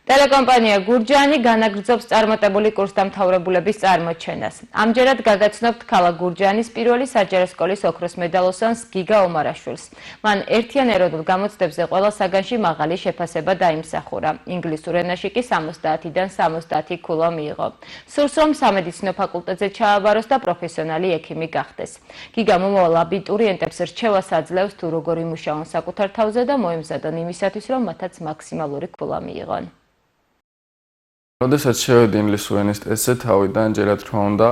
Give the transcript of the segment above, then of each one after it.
Telecompanija Gurjani განაგრძობს წარმატებული კურსდამთავრებულების წარმოჩენას. ამჯერად გაგაცნობთ ქალაქ გურჯანის პირველი საჯარო სკოლის ოქროს მედალოსანს გიგა ომარაშვილს. მან ერთიან ეროვნულ გამოცდებზე ყველა საგანში მაღალი შეფასება დაიმსახურა. ინგლისურ ენაში კი 70-დან 70 ქულა მიიღო. სურს რომ სამედიცინო ფაკულტეტზე ჩააბაროს და პროფესიონალი ექიმი გახდეს. გიგა მომავალ აბიტურიენტებს რჩევას აძლევს თუ როგორ იმუშაონ საკუთარ თავზე და მოემზადონ იმისათვის რომ მათაც მაქსიმალური ქულა მიიღონ. როდესაც შევედი ინგლისურ ენის ტესტზე, თავიდან ჯერათ რა უნდა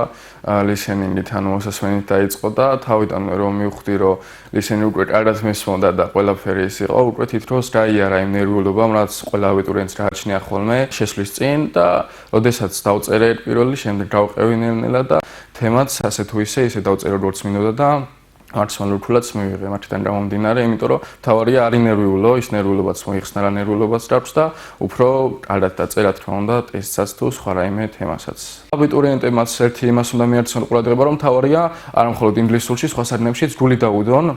listening-ით, ანუ მოსასვენით დაიწყო და თავიდან რომ მივხვდი, რომ listening უკვე კარგად მესმოდა და ყველაფერი ის იყო, უკვე თითქოს გაიარა იმ ნერვიულობამ, რაც ყველა აბიტურიენტს გააჩნია ხოლმე შესვლის წინ და როდესაც დავწერე პირველი, შემდეგ გავყევი ნელ-ნელა და თემაც ასე თუ ისე დავწერე როგორც მინდოდა და არცმალ რქულაც მივიღე მათიდან გამომდინარე, იმიტომ რომ თავარია არ ინერვიულო, ის ნერვიულობაც მოიხსნა რა ნერვიულობაც დაქვს და უფრო კარგად დაწერა თქმა უნდა ტესტსაც თუ სხვა რაიმე თემასაც. აბიტურიენტებმაც ერთი იმას უნდა მიაქციონ ყურადღება, რომ თავარია არა მხოლოდ ინგლისურში, სხვა საგნებშიც გული დაუდონ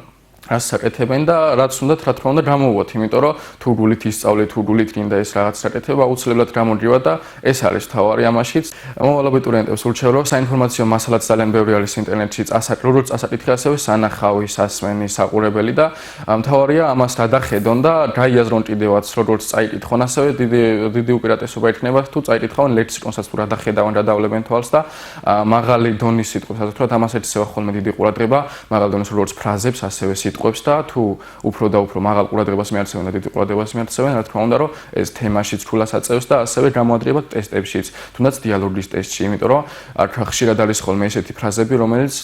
რაც საკეთებენ და რაც უნდათ რა თქმა უნდა გამოვუოთ, იმიტომ რომ თუ გულით ისწავლეთ, თუ გულით გინდა ეს რაღაც საკეთება, აუცილებლად გამოდივა და ეს არის თავარი ამაშიც. მომავალ აბიტურიენტებს ურჩევ, რომ საინფორმაციო მასალაც ძალიან ბევრი არის ინტერნეტში, როგორც წასაკითხი, ასევე სანახავი, სასმენი, საყურებელი და თავარია ამას რა დახედონ და გაიაზრონ კიდევაც როგორც წაიკითხონ, ასევე დიდი უპირატესობა იქნება თუ წაიკითხავენ ლექსიკონსაც თუ რა დახედავენ, რა დავლებენ თვალს და მაღალი დონის სიტყვებს, ასე ვთქვათ, ამას ეცევა ხოლმე დიდი ყურადღება, მაღალი დონის როგორც ფრაზებს, ასევე სიტყვებს და თუ უფრო და უფრო მაღალ ყურადღებას მიაქცევენ და დიდი ყურადღებას მიაქცევენ, რა თქმა უნდა, რომ ეს თემაშიც თულას აწევს და ასევე გამოადრიებათ ტესტებშიც, თუნდაც დიალოგის ტესტში, იმიტომ რომ ხშირად არის ხოლმე ესეთი ფრაზები, რომელიც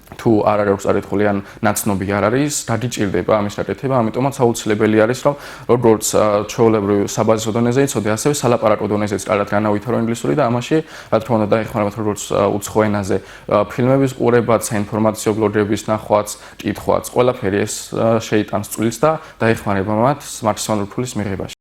თუ არ არის წარეთქული ან ნაცნობი არ არის, დაგიჭირდება ამის გაკეთება, ამიტომაც აუცილებელი არის, რომ როგორც ჩვეულებრივ საბაზრო დონეზე იცოდე, ასევე სალაპარაკო დონეზეც კარგად განავითარო ინგლისური და ამაში, რა თქმა უნდა, დაეხმარებათ როგორც უცხო ენაზე ფილმების ყურებაც, საინფორმაციო ბლოგების ნახვაც, კითხვაც, ყველაფერი ეს შეიტანს წვლილს და დაეხმარება მათ მაქსიმალური ფულის მიღებაში.